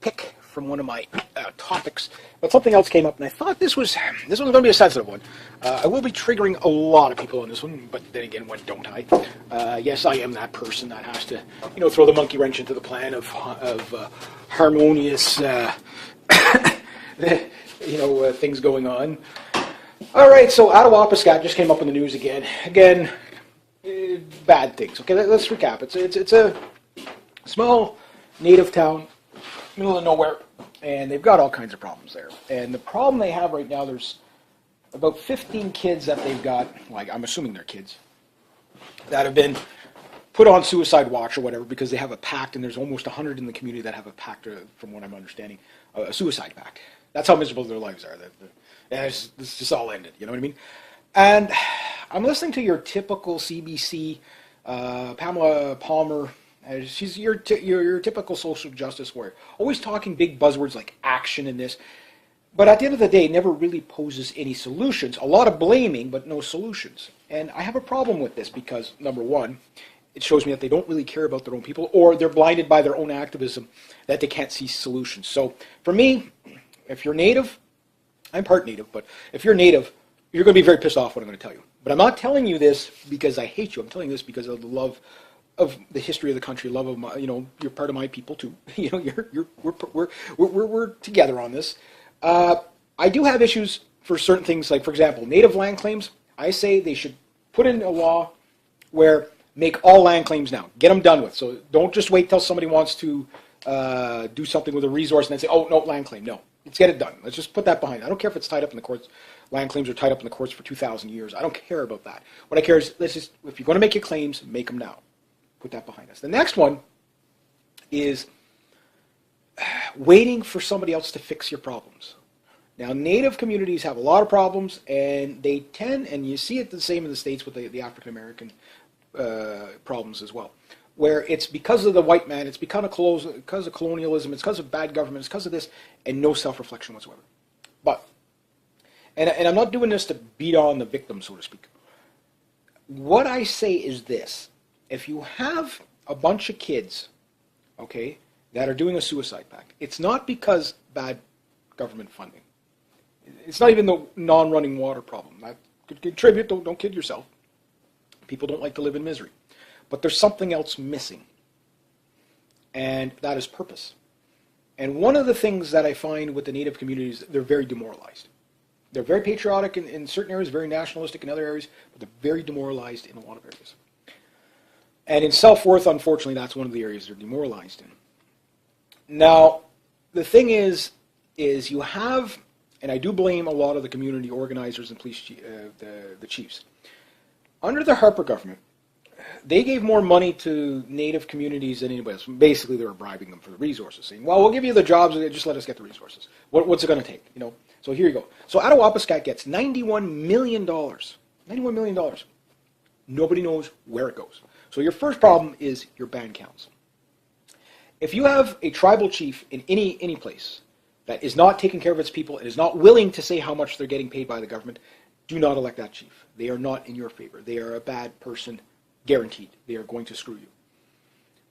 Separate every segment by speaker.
Speaker 1: pick from one of my topics, but something else came up, and I thought this was going to be a sensitive one. I will be triggering a lot of people on this one, but then again, when don't I? Yes, I am that person that has to, throw the monkey wrench into the plan of harmonious, things going on. All right, so Attawapiskat just came up in the news again. Again, bad things. Okay, let's recap. It's a small native town, middle of nowhere, and they've got all kinds of problems there. And the problem they have right now, there's about 15 kids that they've got, like I'm assuming they're kids, that have been put on suicide watch or whatever because they have a pact, and there's almost 100 in the community that have a pact, from what I'm understanding, a suicide pact. That's how miserable their lives are. This just all ended, you know what I mean? And I'm listening to your typical CBC, Pamela Palmer. She's your typical social justice warrior, always talking big buzzwords like action and this. But at the end of the day, it never really poses any solutions. A lot of blaming, but no solutions. And I have a problem with this because, number one, it shows me that they don't really care about their own people, or they're blinded by their own activism that they can't see solutions. So for me, if you're Native, I'm part Native, but if you're Native, you're going to be very pissed off what I'm going to tell you. But I'm not telling you this because I hate you. I'm telling you this because of the love of the history of the country, love of my, you're part of my people too. We're together on this. I do have issues for certain things, like for example, native land claims. I say they should put in a law where make all land claims now, get them done with. So don't just wait till somebody wants to do something with a resource and then say, oh no, land claim. No, let's get it done. Let's just put that behind. I don't care if it's tied up in the courts. Land claims are tied up in the courts for 2,000 years. I don't care about that. What I care is if you're going to make your claims, make them now. Put that behind us. The next one is waiting for somebody else to fix your problems. Now, Native communities have a lot of problems, and they tend, and you see it the same in the States with the African American problems as well, where it's because of the white man, it's because of colonialism, it's because of bad government, it's because of this, and no self-reflection whatsoever. But, and I'm not doing this to beat on the victim, so to speak. What I say is this. If you have a bunch of kids, okay, that are doing a suicide pact, it's not because bad government funding. It's not even the non-running water problem. That could contribute. Don't kid yourself. People don't like to live in misery. But there's something else missing, and that is purpose. And one of the things that I find with the Native communities, they're very demoralized. They're very patriotic in certain areas, very nationalistic in other areas, but they're very demoralized in a lot of areas. And in self-worth, unfortunately, that's one of the areas they're demoralized in. Now, the thing is you have, and I do blame a lot of the community organizers and police, the chiefs. Under the Harper government, they gave more money to Native communities than anybody else. Basically, they were bribing them for the resources, saying, well, we'll give you the jobs, just let us get the resources. What's it going to take? So here you go. So Attawapiskat gets $91 million. $91 million. Nobody knows where it goes. So your first problem is your band counts. If you have a tribal chief in any place that is not taking care of its people and is not willing to say how much they're getting paid by the government, do not elect that chief. They are not in your favor. They are a bad person, guaranteed. They are going to screw you.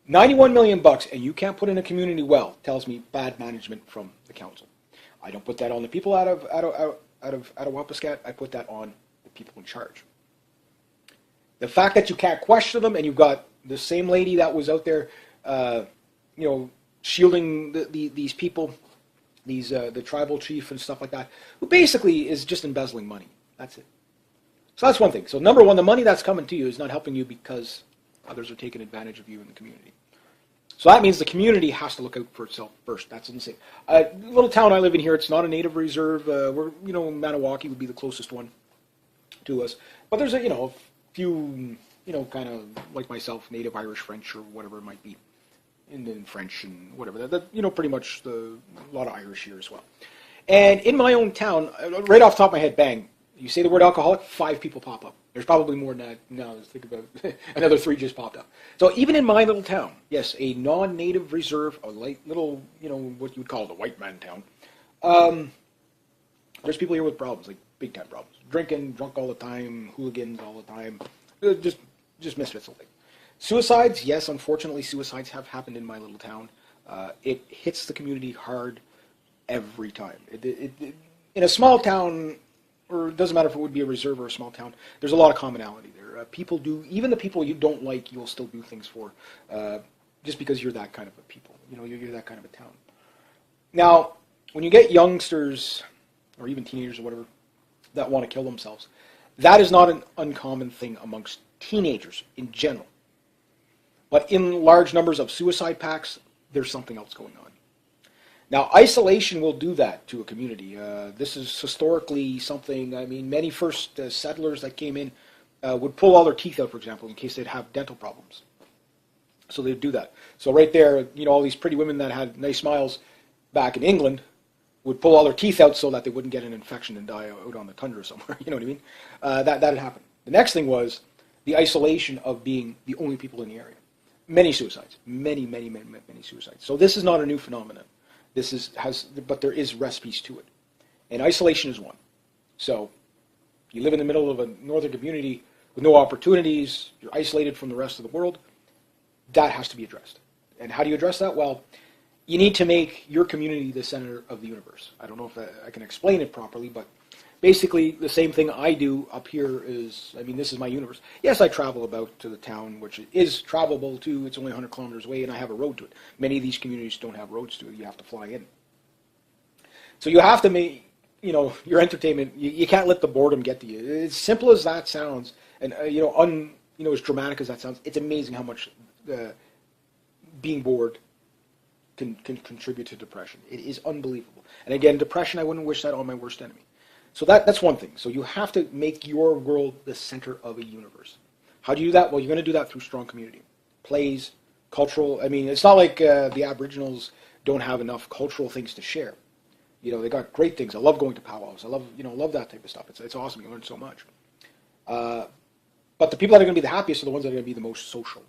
Speaker 1: $91 million and you can't put in a community well tells me bad management from the council. I don't put that on the people out of Attawapiskat. I put that on the people in charge. The fact that you can't question them, and you've got the same lady that was out there, shielding these people, the tribal chief and stuff like that, who basically is just embezzling money. That's it. So that's one thing. So number one, the money that's coming to you is not helping you because others are taking advantage of you in the community. So that means the community has to look out for itself first. That's insane. Little town I live in here, it's not a native reserve. We're, Maniwaki would be the closest one to us. But there's a few, kind of like myself, native Irish, French, or whatever it might be, Indian French and whatever. Pretty much a lot of Irish here as well. And in my own town, right off the top of my head, bang, you say the word alcoholic, 5 people pop up. There's probably more than that now. Let's think about it. Another 3 just popped up. So even in my little town, yes, a non-native reserve, a little, what you would call the white man town, there's people here with problems, like big time problems. Drinking, drunk all the time, hooligans all the time, just misfits all day. Suicides, yes, unfortunately suicides have happened in my little town. it hits the community hard every time. In a small town, or it doesn't matter if it would be a reserve or a small town, there's a lot of commonality there. People do, even the people you don't like, you'll still do things for, just because you're that kind of a people. You're that kind of a town. Now, when you get youngsters, or even teenagers or whatever, that want to kill themselves, that is not an uncommon thing amongst teenagers in general. But in large numbers of suicide pacts, there's something else going on. Now, isolation will do that to a community. This is historically something, many first settlers that came in would pull all their teeth out, for example, in case they'd have dental problems. So they'd do that. So right there, all these pretty women that had nice smiles back in England would pull all their teeth out so that they wouldn't get an infection and die out on the tundra somewhere. You know what I mean? That had happened. The next thing was the isolation of being the only people in the area. Many suicides. Many suicides. So this is not a new phenomenon. But there is recipes to it. And isolation is one. So you live in the middle of a northern community with no opportunities, you're isolated from the rest of the world, that has to be addressed. And how do you address that? Well, you need to make your community the center of the universe. I don't know if I can explain it properly, but basically the same thing I do up here is, this is my universe. Yes, I travel about to the town, which is travelable too. It's only 100 kilometers away, and I have a road to it. Many of these communities don't have roads to it. You have to fly in. So you have to make, your entertainment, you can't let the boredom get to you. As simple as that sounds, and, as dramatic as that sounds, it's amazing how much being bored can contribute to depression. It is unbelievable. And again, depression, I wouldn't wish that on my worst enemy. So that's one thing. So you have to make your world the center of a universe. How do you do that? Well, you're going to do that through strong community. Plays, cultural. It's not like the Aboriginals don't have enough cultural things to share. They got great things. I love going to powwows. I love that type of stuff. It's awesome. You learn so much. But the people that are going to be the happiest are the ones that are going to be the most social.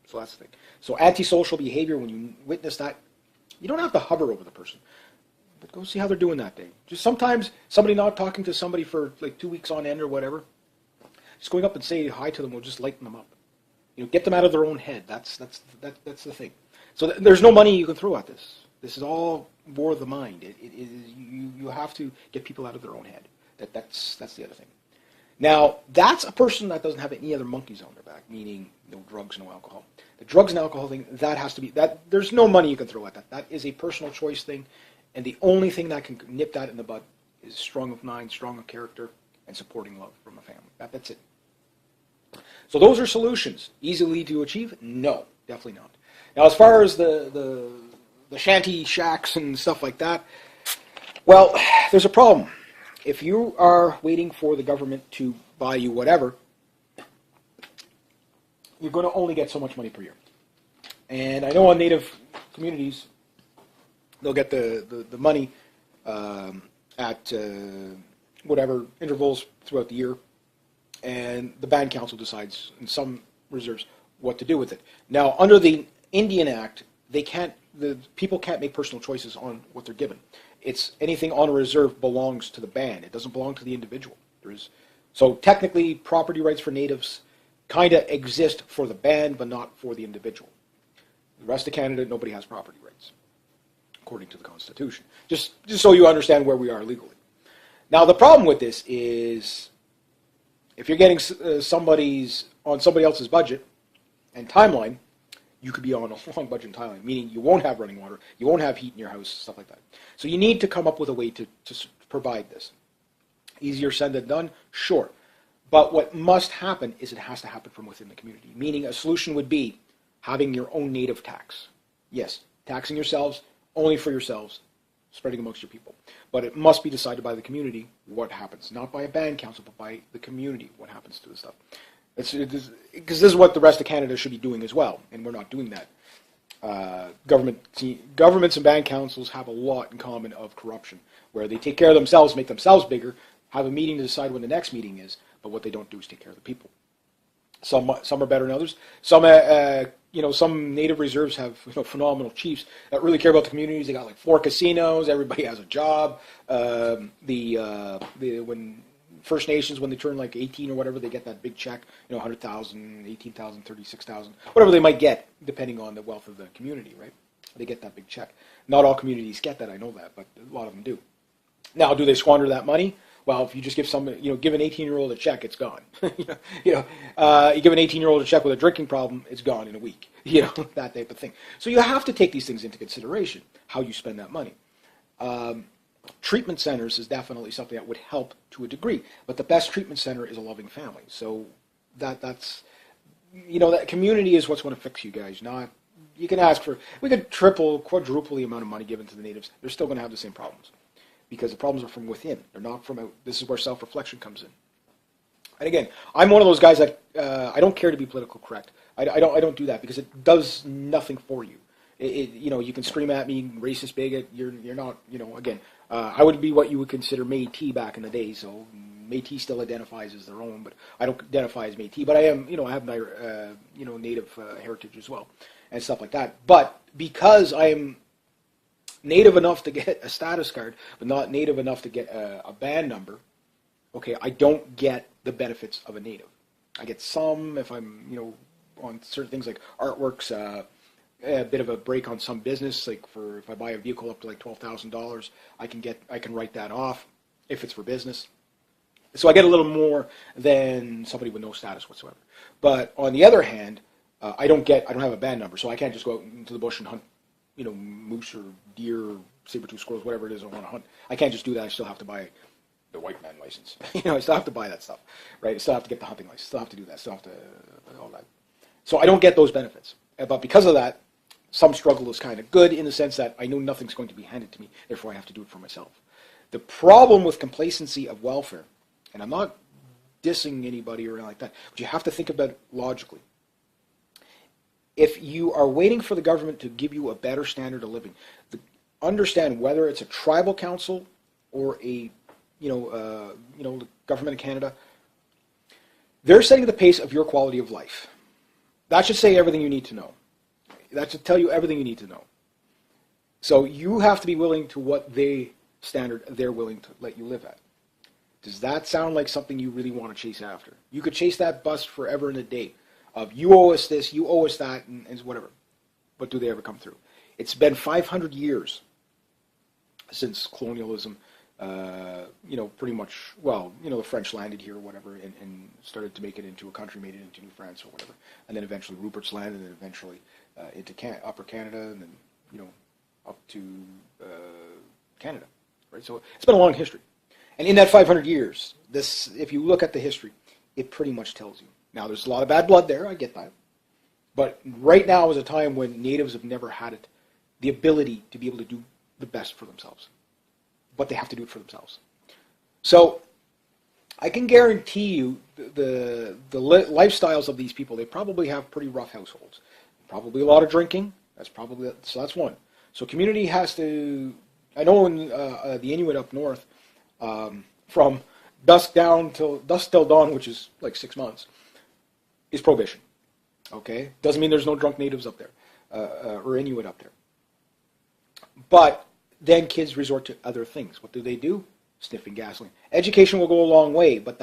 Speaker 1: So that's the thing. So antisocial behavior, when you witness that, you don't have to hover over the person. But go see how they're doing that day. Just sometimes somebody not talking to somebody for like 2 weeks on end or whatever, just going up and say hi to them will just lighten them up. Get them out of their own head. That's the thing. So there's no money you can throw at this. This is all war of the mind. You have to get people out of their own head. That's the other thing. Now, that's a person that doesn't have any other monkeys on their back, meaning no drugs, no alcohol. The drugs and alcohol thing, that has to be, there's no money you can throw at that. That is a personal choice thing, and the only thing that can nip that in the bud is strong of mind, strong of character, and supporting love from a family. That's it. So those are solutions. Easily to achieve? No, definitely not. Now, as far as the shanty shacks and stuff like that, well, there's a problem. If you are waiting for the government to buy you whatever, you're going to only get so much money per year. And I know on Native communities, they'll get the money at whatever intervals throughout the year, and the band council decides in some reserves what to do with it. Now, under the Indian Act, the people can't make personal choices on what they're given. It's anything on a reserve belongs to the band. It doesn't belong to the individual. So technically, property rights for natives kind of exist for the band, but not for the individual. The rest of Canada, nobody has property rights, according to the Constitution. Just so you understand where we are legally. Now, the problem with this is, if you're getting somebody else's budget and timeline, you could be on a long budget and timeline, meaning you won't have running water, you won't have heat in your house, stuff like that. So you need to come up with a way to provide this. Easier said than done, sure. But what must happen is it has to happen from within the community, meaning a solution would be having your own native tax. Yes, taxing yourselves, only for yourselves, spreading amongst your people. But it must be decided by the community what happens, not by a band council, but by the community what happens to the stuff. Because this is what the rest of Canada should be doing as well, and we're not doing that. Governments and band councils have a lot in common of corruption, where they take care of themselves, make themselves bigger, have a meeting to decide when the next meeting is, but what they don't do is take care of the people. Some are better than others. Some native reserves have phenomenal chiefs that really care about the communities. They got like 4 casinos. Everybody has a job. When First Nations, when they turn like 18 or whatever, they get that big check. 100,000, 18,000, 36,000, whatever they might get, depending on the wealth of the community, right? they get that big check. Not all communities get that, I know that, but a lot of them do. Now, do they squander that money? Well, if you just give somebody, give an 18-year-old a check, it's gone. You give an 18-year-old a check with a drinking problem, it's gone in a week. That type of thing. So you have to take these things into consideration, how you spend that money. Treatment centers is definitely something that would help to a degree, but the best treatment center is a loving family. So that's that community is what's going to fix you guys. Not you can ask for, we could triple, quadruple the amount of money given to the natives. They're still going to have the same problems because the problems are from within. They're not from out. This is where self-reflection comes in. And again, I'm one of those guys that I don't care to be political correct. I don't do that because it does nothing for you. You can scream at me, racist, bigot. You're not. Again, I would be what you would consider Métis back in the day. So Métis still identifies as their own, but I don't identify as Métis. But I am. I have my Native heritage as well and stuff like that. But because I am Native enough to get a status card, but not Native enough to get a band number, okay, I don't get the benefits of a Native. I get some if I'm on certain things like artworks. A bit of a break on some business, like if I buy a vehicle up to like $12,000, I can write that off if it's for business. So I get a little more than somebody with no status whatsoever. But on the other hand, I don't have a band number, so I can't just go out into the bush and hunt, moose or deer or saber-tooth squirrels, whatever it is I want to hunt. I can't just do that. I still have to buy the white man license. I still have to buy that stuff, right? I still have to get the hunting license. Still have to do that. Still have to all that. So I don't get those benefits. But because of that, some struggle is kind of good in the sense that I know nothing's going to be handed to me, therefore I have to do it for myself. The problem with complacency of welfare, and I'm not dissing anybody or anything like that, but you have to think about it logically. If you are waiting for the government to give you a better standard of living, understand whether it's a tribal council or a the government of Canada, they're setting the pace of your quality of life. That should say everything you need to know. That should tell you everything you need to know. So you have to be willing to what standard they're willing to let you live at. Does that sound like something you really want to chase after? You could chase that bus forever and a day of you owe us this, you owe us that, and whatever. But do they ever come through? It's been 500 years since colonialism, pretty much, the French landed here or whatever and started to make it into a country, made it into New France or whatever. And then eventually Rupert's Land, and then eventually into Upper Canada, and then, up to Canada, right? So it's been a long history. And in that 500 years, if you look at the history, it pretty much tells you. Now, there's a lot of bad blood there, I get that. But right now is a time when natives have never had the ability to be able to do the best for themselves. But they have to do it for themselves. So I can guarantee you the lifestyles of these people, they probably have pretty rough households. Probably a lot of drinking. So that's one. So community has to, I know in the Inuit up north, from dusk till dawn, which is like 6 months, is prohibition. Okay? Doesn't mean there's no drunk natives up there, or Inuit up there. But then kids resort to other things. What do? Sniffing gasoline. Education will go a long way, but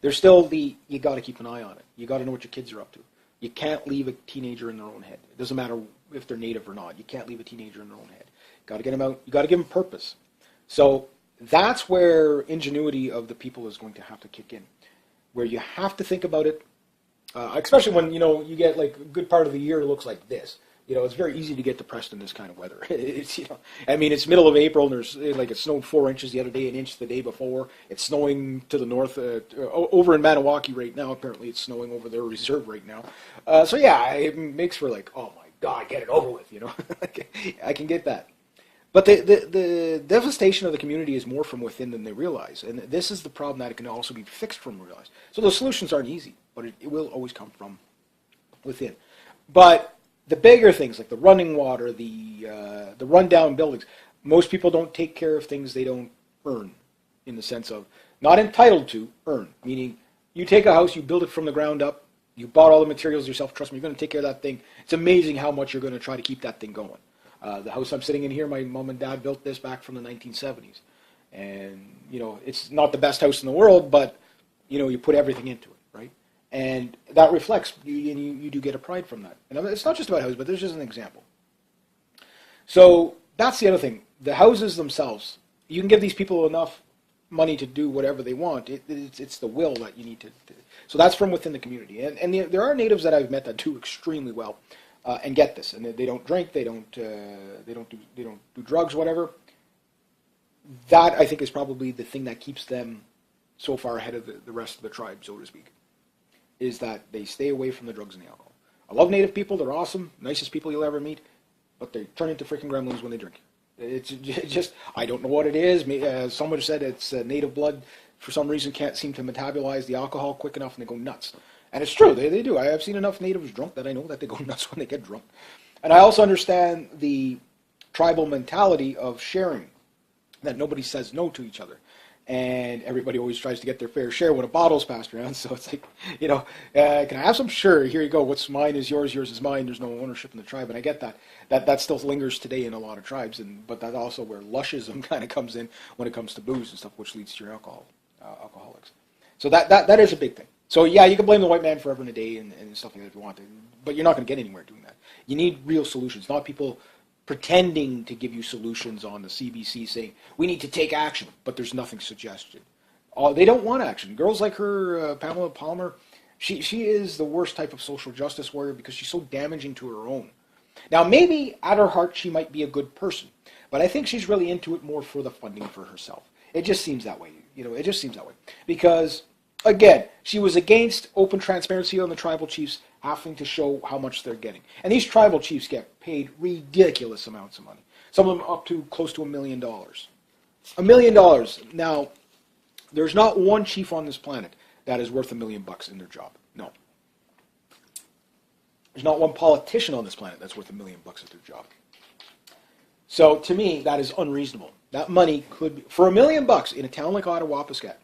Speaker 1: there's still you got to keep an eye on it. You got to know what your kids are up to. You can't leave a teenager in their own head. It doesn't matter if they're native or not. You can't leave a teenager in their own head. You got to get them out. You got to give them purpose. So that's where ingenuity of the people is going to have to kick in, where you have to think about it, especially when you get like a good part of the year looks like this. It's very easy to get depressed in this kind of weather. It's it's middle of April and there's it snowed 4 inches the other day, an inch the day before. It's snowing to the north, over in Maniwaki right now. Apparently, it's snowing over their reserve right now. So yeah, it makes for like, oh my God, get it over with. I can get that. But the devastation of the community is more from within than they realize, and this is the problem that it can also be fixed from realize. So the solutions aren't easy, but it will always come from within. But the bigger things like the running water, the rundown buildings, most people don't take care of things they don't earn, in the sense of not entitled to, earn. Meaning you take a house, you build it from the ground up, you bought all the materials yourself, trust me, you're going to take care of that thing. It's amazing how much you're going to try to keep that thing going. The house I'm sitting in here, my mom and dad built this back from the 1970s. And, it's not the best house in the world, but, you put everything into it, right? And that reflects, you do get a pride from that. And it's not just about houses, but there's just an example. So that's the other thing. The houses themselves, you can give these people enough money to do whatever they want. It's the will that you need to. So that's from within the community. And there are natives that I've met that do extremely well and get this. And they don't drink, they don't do drugs, whatever. That, I think, is probably the thing that keeps them so far ahead of the rest of the tribe, so to speak, is that they stay away from the drugs and the alcohol. I love native people. They're awesome, nicest people you'll ever meet, but they turn into freaking gremlins when they drink. It's just, I don't know what it is. Someone said it's native blood, for some reason, can't seem to metabolize the alcohol quick enough, and they go nuts. And it's true, they do. I have seen enough natives drunk that I know that they go nuts when they get drunk. And I also understand the tribal mentality of sharing, that nobody says no to each other. And everybody always tries to get their fair share when a bottle's passed around. So it's like, can I have some? Sure, here you go. What's mine is yours, yours is mine. There's no ownership in the tribe. And I get that. That still lingers today in a lot of tribes. But that's also where lushism kind of comes in when it comes to booze and stuff, which leads to your alcoholics. So that is a big thing. So yeah, you can blame the white man forever and a day and stuff like that if you want to. But you're not going to get anywhere doing that. You need real solutions, not people pretending to give you solutions on the CBC saying, we need to take action, but there's nothing suggested. They don't want action. Girls like her, Pamela Palmer, she is the worst type of social justice warrior because she's so damaging to her own. Now, maybe at her heart she might be a good person, but I think she's really into it more for the funding for herself. It just seems that way. It just seems that way. Because, again, she was against open transparency on the tribal chiefs having to show how much they're getting. And these tribal chiefs get paid ridiculous amounts of money. Some of them up to close to $1 million. $1 million. Now, there's not one chief on this planet that is worth $1 million in their job. No. There's not one politician on this planet that's worth $1 million at their job. So, to me, that is unreasonable. That money could be, for $1 million in a town like Attawapiskat,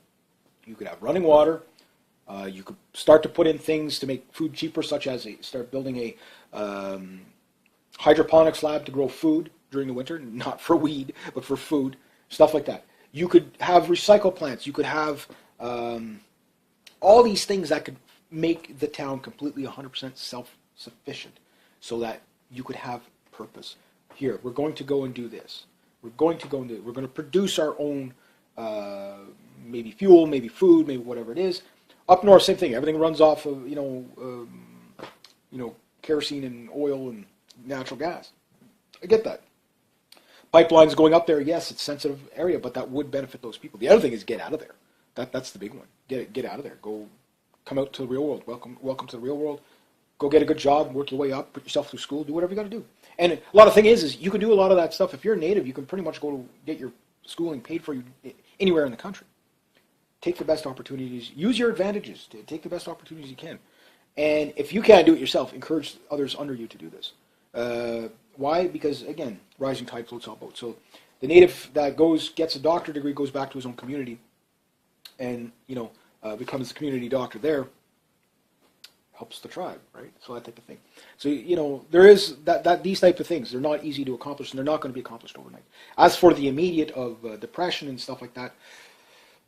Speaker 1: you could have running water. You could start to put in things to make food cheaper, such as start building a hydroponics lab to grow food during the winter, not for weed, but for food, stuff like that. You could have recycle plants. You could have all these things that could make the town completely 100% self-sufficient so that you could have purpose. Here, we're going to go and do this. We're going to produce our own maybe fuel, maybe food, maybe whatever it is. Up north, same thing. Everything runs off of kerosene and oil and natural gas. I get that. Pipelines going up there, yes, it's a sensitive area, but that would benefit those people. The other thing is get out of there. That's the big one. Get out of there. Come out to the real world. Welcome to the real world. Go get a good job, work your way up, put yourself through school, do whatever you got to do. And a lot of the thing is you can do a lot of that stuff. If you're a native, you can pretty much go to get your schooling paid for you anywhere in the country. Take the best opportunities. Use your advantages to take the best opportunities you can. And if you can't do it yourself, encourage others under you to do this. Why? Because, again, rising tide floats all boats. So the native that gets a doctorate degree, goes back to his own community, and becomes a community doctor there, helps the tribe, right? So that type of thing. So, there is these type of things. They're not easy to accomplish, and they're not going to be accomplished overnight. As for the immediate of depression and stuff like that,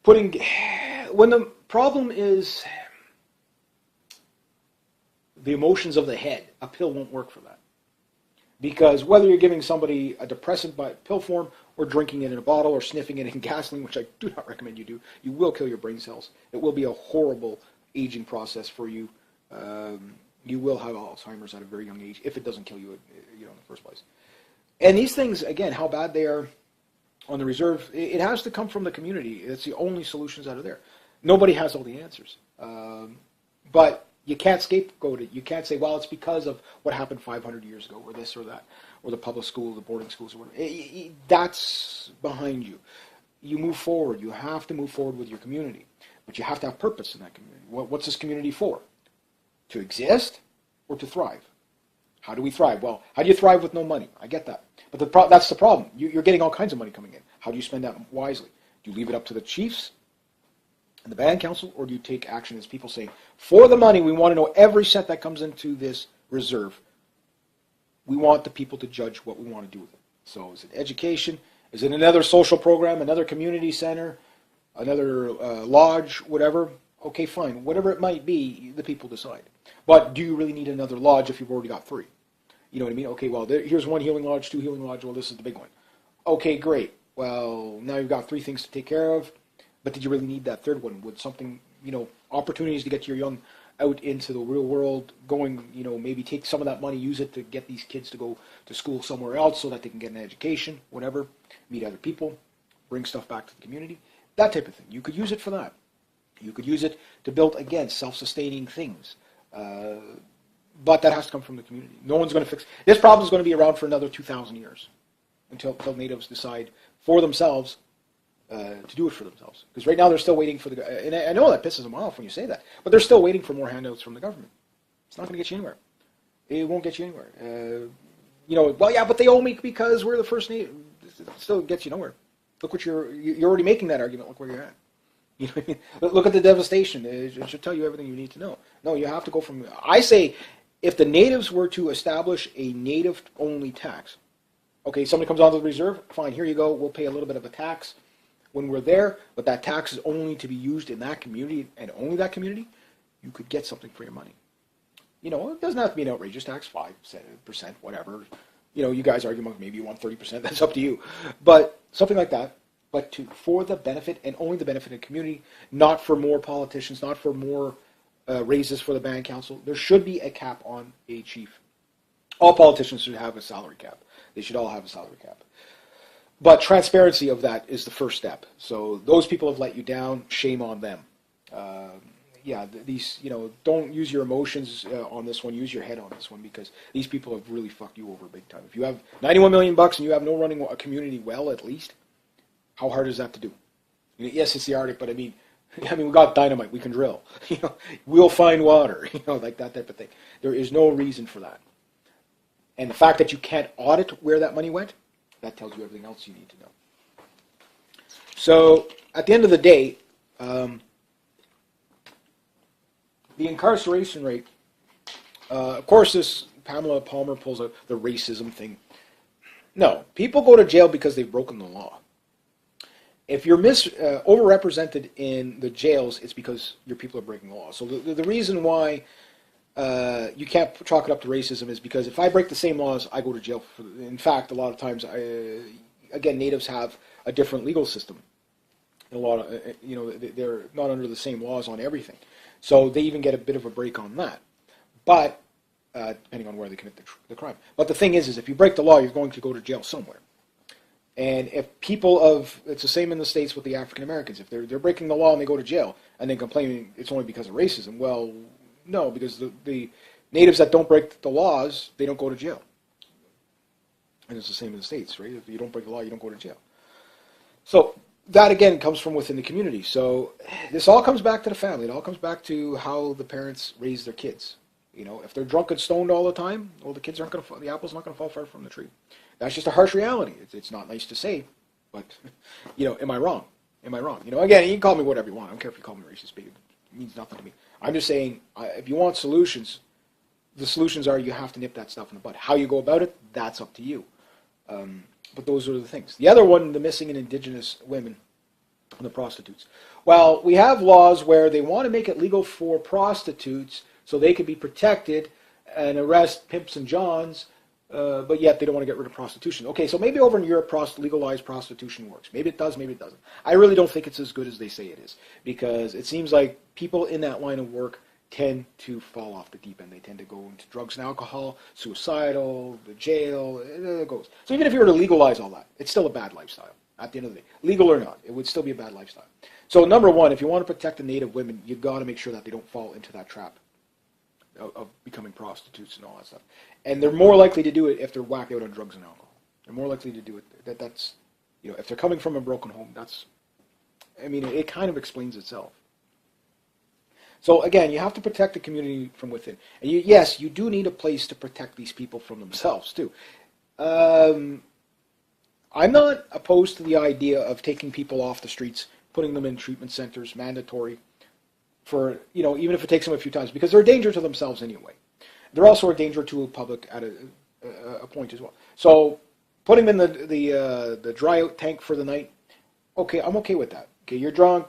Speaker 1: when the problem is the emotions of the head, a pill won't work for that. Because whether you're giving somebody a depressant by pill form or drinking it in a bottle or sniffing it in gasoline, which I do not recommend you do, you will kill your brain cells. It will be a horrible aging process for you. You will have Alzheimer's at a very young age if it doesn't kill you, in the first place. And these things, again, how bad they are on the reserve, it has to come from the community. It's the only solutions that are there. Nobody has all the answers. But you can't scapegoat it. You can't say, well, it's because of what happened 500 years ago, or this or that, or the public school, the boarding schools, or whatever. That's behind you. You move forward. You have to move forward with your community. But you have to have purpose in that community. What's this community for? To exist or to thrive? How do we thrive? Well, how do you thrive with no money? I get that. But that's the problem. You're getting all kinds of money coming in. How do you spend that wisely? Do you leave it up to the chiefs and the band council, or do you take action as people say, for the money, we want to know every cent that comes into this reserve. We want the people to judge what we want to do with it. So is it education? Is it another social program, another community center, another lodge, whatever? Okay, fine. Whatever it might be, the people decide. But do you really need another lodge if you've already got 3? You know what I mean? Okay, well, here's one healing lodge, two healing lodge. Well, this is the big one. Okay, great. Well, now you've got three things to take care of, but did you really need that third one? Would something, opportunities to get your young out into the real world, going, maybe take some of that money, use it to get these kids to go to school somewhere else so that they can get an education, whatever, meet other people, bring stuff back to the community, that type of thing. You could use it for that. You could use it to build, again, self-sustaining things. But that has to come from the community. No one's going to fix this problem. Is going to be around for another 2,000 years until natives decide for themselves to do it for themselves. Because right now they're still waiting for the, and I know that pisses them off when you say that, but they're still waiting for more handouts from the government. It's not going to get you anywhere. It won't get you anywhere. Well, yeah, but they owe me because we're the first native. It still gets you nowhere. Look what you're already making that argument. Look where you're at. You know what I mean? Look at the devastation. It should tell you everything you need to know. No, you have to go from, I say, if the natives were to establish a native-only tax, okay, somebody comes onto the reserve, fine, here you go, we'll pay a little bit of a tax when we're there, but that tax is only to be used in that community and only that community, you could get something for your money. It doesn't have to be an outrageous tax, 5%, whatever. You guys argue among maybe you want 30%, that's up to you. But something like that, but for the benefit and only the benefit of the community, not for more politicians, not for more raises for the band council. There should be a cap on a chief. All politicians should have a salary cap. They should all have a salary cap. But transparency of that is the first step. So those people have let you down, shame on them. Don't use your emotions on this one, use your head on this one, because these people have really fucked you over big time. If you have $91 million and you have no running a community well, at least, how hard is that to do? Yes, it's the Arctic, but I mean, we got dynamite, we can drill. We'll find water, like that type of thing. There is no reason for that. And the fact that you can't audit where that money went, that tells you everything else you need to know. So, at the end of the day, the incarceration rate, of course this Pamela Palmer pulls out the racism thing. No, people go to jail because they've broken the law. If you're overrepresented in the jails, it's because your people are breaking the law. So the reason why you can't chalk it up to racism is because if I break the same laws, I go to jail. In fact, a lot of times, natives have a different legal system. A lot of, they're not under the same laws on everything. So they even get a bit of a break on that. But, depending on where they commit the crime. But the thing is if you break the law, you're going to go to jail somewhere. And if it's the same in the States with the African Americans. If they're breaking the law and they go to jail and then complaining it's only because of racism, well, no, because the natives that don't break the laws, they don't go to jail. And it's the same in the States, right? If you don't break the law, you don't go to jail. So that, again, comes from within the community. So this all comes back to the family. It all comes back to how the parents raise their kids. If they're drunk and stoned all the time, well, the apple's not going to fall far from the tree. That's just a harsh reality. It's not nice to say, but, am I wrong? Am I wrong? Again, you can call me whatever you want. I don't care if you call me racist, but it means nothing to me. I'm just saying, if you want solutions, the solutions are you have to nip that stuff in the bud. How you go about it, that's up to you. But those are the things. The other one, the missing and indigenous women, and the prostitutes. Well, we have laws where they want to make it legal for prostitutes so they can be protected and arrest pimps and johns, but yet they don't want to get rid of prostitution. Okay, so maybe over in Europe, legalized prostitution works. Maybe it does, maybe it doesn't. I really don't think it's as good as they say it is, because it seems like people in that line of work tend to fall off the deep end. They tend to go into drugs and alcohol, suicidal, the jail, it goes. So even if you were to legalize all that, it's still a bad lifestyle at the end of the day. Legal or not, it would still be a bad lifestyle. So number one, if you want to protect the native women, you've got to make sure that they don't fall into that trap of becoming prostitutes and all that stuff. And they're more likely to do it if they're whacked out on drugs and alcohol. They're more likely to do it. That's, if they're coming from a broken home, it kind of explains itself. So again, you have to protect the community from within. And yes, you do need a place to protect these people from themselves too. I'm not opposed to the idea of taking people off the streets, putting them in treatment centers, mandatory, for, even if it takes them a few times, because they're a danger to themselves anyway. They're also a danger to the public at a point as well. So putting them in the dry out tank for the night, okay, I'm okay with that. Okay, you're drunk,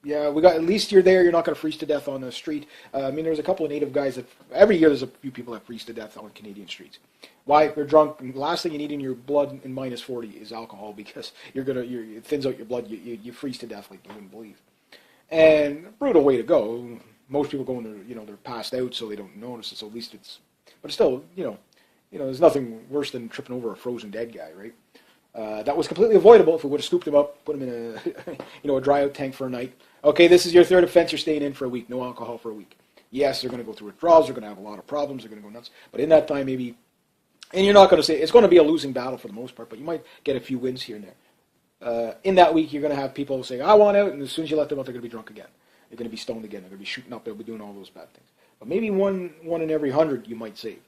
Speaker 1: Yeah, we got, at least you're there. You're not going to freeze to death on the street. I mean, there's a couple of Native guys that every year there's a few people that freeze to death on Canadian streets. Why? They're drunk. And the last thing you need in your blood in minus 40 is alcohol, because it thins out your blood. You freeze to death like you wouldn't believe. And brutal way to go. Most people go in, they're passed out, so they don't notice it. So at least but still, there's nothing worse than tripping over a frozen dead guy, right? That was completely avoidable if we would have scooped him up, put him in a dry out tank for a night. Okay, this is your third offense. You're staying in for a week. No alcohol for a week. Yes, they're going to go through withdrawals. They're going to have a lot of problems. They're going to go nuts. But in that time, maybe, and you're not going to say it's going to be a losing battle for the most part, but you might get a few wins here and there. In that week, you're going to have people saying, "I want out," and as soon as you let them out, they're going to be drunk again. They're going to be stoned again. They're going to be shooting up. They'll be doing all those bad things. But maybe one in every 100 you might save.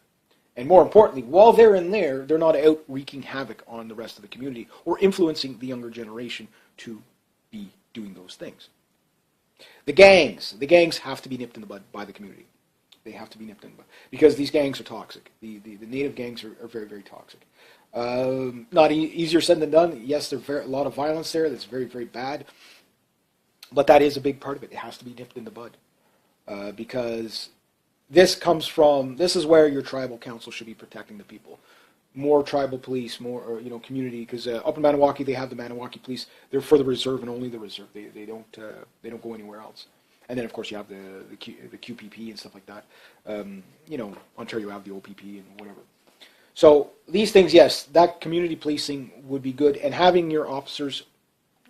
Speaker 1: And more importantly, while they're in there, they're not out wreaking havoc on the rest of the community or influencing the younger generation to be doing those things. The gangs have to be nipped in the bud by the community. They have to be nipped in the bud because these gangs are toxic. The Native gangs are very, very toxic. Not easier said than done. Yes, there's a lot of violence there. That's very, very bad. But that is a big part of it. It has to be nipped in the bud because this is where your tribal council should be protecting the people. More tribal police, more community. Because up in Maniwaki, they have the Maniwaki police. They're for the reserve and only the reserve. They don't go anywhere else. And then of course you have the QPP and stuff like that. Ontario you have the OPP and whatever. So these things, yes, that community policing would be good, and having your officers,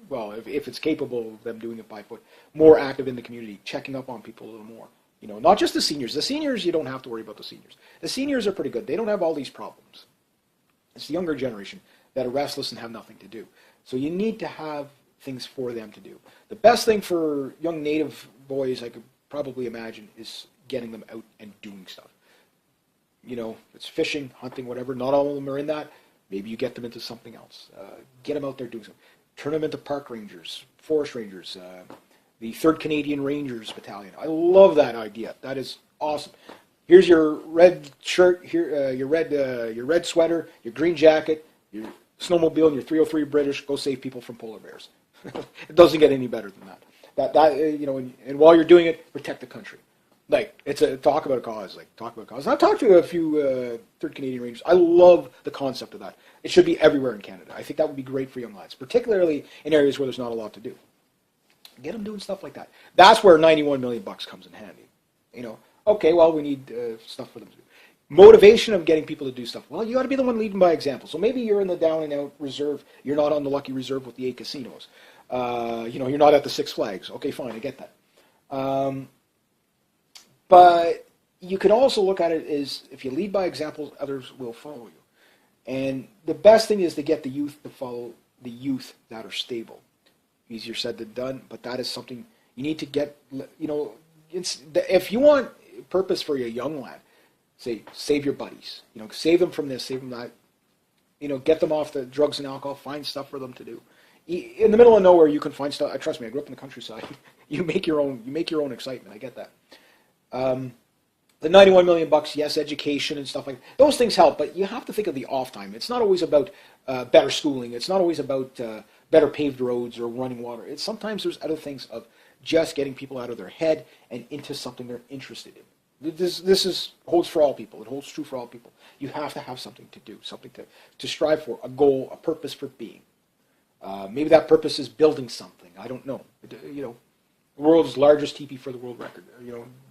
Speaker 1: well, if it's capable of them doing it by foot, more active in the community, checking up on people a little more. Not just the seniors. The seniors, you don't have to worry about the seniors. The seniors are pretty good. They don't have all these problems. It's the younger generation that are restless and have nothing to do. So you need to have things for them to do. The best thing for young Native boys, I could probably imagine, is getting them out and doing stuff. It's fishing, hunting, whatever. Not all of them are in that. Maybe you get them into something else. Get them out there doing something. Turn them into park rangers, forest rangers, the 3rd Canadian Rangers Battalion. I love that idea. That is awesome. Here's your red shirt, here your red sweater, your green jacket, your snowmobile, and your 303 British. Go save people from polar bears. It doesn't get any better than that. And while you're doing it, protect the country. It's talk about a cause. I've talked to a few 3rd Canadian Rangers. I love the concept of that. It should be everywhere in Canada. I think that would be great for young lads, particularly in areas where there's not a lot to do. Get them doing stuff like that. That's where $91 million comes in handy. Okay, well, we need stuff for them to do. Motivation of getting people to do stuff. Well, you got to be the one leading by example. So maybe you're in the down and out reserve. You're not on the lucky reserve with the 8 casinos. You're not at the Six Flags. Okay, fine, I get that. But you can also look at it as if you lead by example, others will follow you. And the best thing is to get the youth to follow the youth that are stable. Easier said than done, but that is something you need to get. If you want purpose for your young lad, say save your buddies. Save them from this, save them that. Get them off the drugs and alcohol. Find stuff for them to do. In the middle of nowhere, you can find stuff. Trust me, I grew up in the countryside. You make your own excitement. I get that. The $91 million, yes, education and stuff like that. Those things help, but you have to think of the off time. It's not always about better schooling. It's not always about better paved roads or running water. Sometimes there's other things of just getting people out of their head and into something they're interested in. This holds for all people. It holds true for all people. You have to have something to do, something to strive for, a goal, a purpose for being. Maybe that purpose is building something. I don't know. The world's largest teepee for the world record.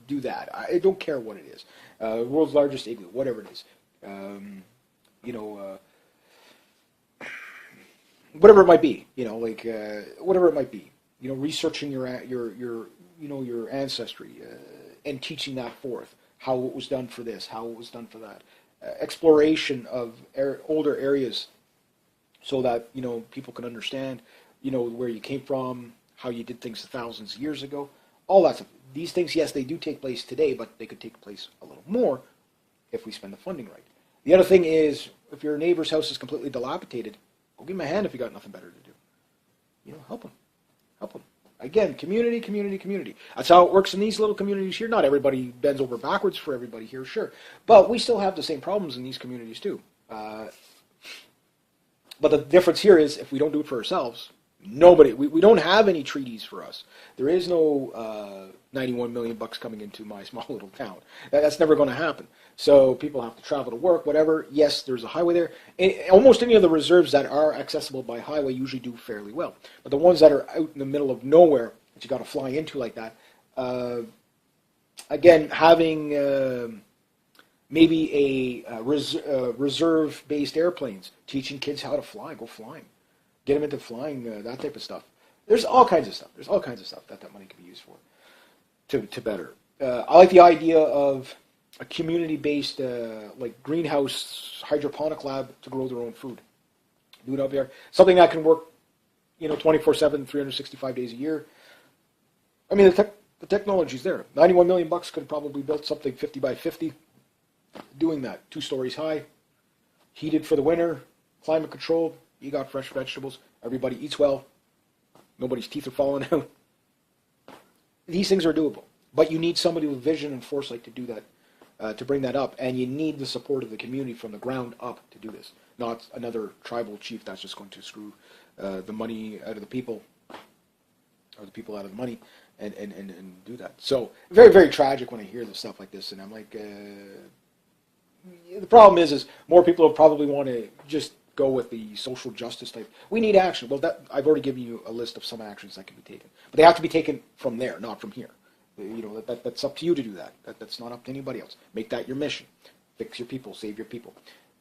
Speaker 1: Do that. I don't care what it is. World's largest igloo, whatever it is. Whatever it might be. Whatever it might be. Researching your ancestry and teaching that forth. How it was done for this. How it was done for that. Exploration of older areas, so that people can understand where you came from, how you did things thousands of years ago, all that stuff. These things, yes, they do take place today, but they could take place a little more if we spend the funding right. The other thing is, if your neighbor's house is completely dilapidated, go give him a hand if you got nothing better to do. Help him. Help him. Again, community, community, community. That's how it works in these little communities here. Not everybody bends over backwards for everybody here, sure. But we still have the same problems in these communities too. But the difference here is, if we don't do it for ourselves, Nobody. We don't have any treaties for us. There is no 91 million bucks coming into my small little town. That's never going to happen. So people have to travel to work, whatever. Yes, there's a highway there. Almost any of the reserves that are accessible by highway usually do fairly well. But the ones that are out in the middle of nowhere that you got to fly into like that, again, having maybe a reserve-based airplanes, teaching kids how to fly, go flying, get them into flying, that type of stuff. There's all kinds of stuff. There's all kinds of stuff that money can be used for to better. I like the idea of a community-based, like greenhouse hydroponic lab to grow their own food. Do it up there. Something that can work, 24/7, 365 days a year. I mean, the technology's there. 91 million bucks could have probably built something 50 by 50. Doing that, 2 stories high, heated for the winter, climate controlled. You got fresh vegetables. Everybody eats well. Nobody's teeth are falling out. These things are doable, but you need somebody with vision and foresight to do that, to bring that up, and you need the support of the community from the ground up to do this. Not another tribal chief that's just going to screw the money out of the people, or the people out of the money, and do that. So very, very tragic when I hear this stuff like this, and I'm like, the problem is more people will probably want to just go with the social justice type. We need action. Well, I've already given you a list of some actions that can be taken, but they have to be taken from there, not from here. That's up to you to do that. That's not up to anybody else. Make that your mission. Fix your people. Save your people.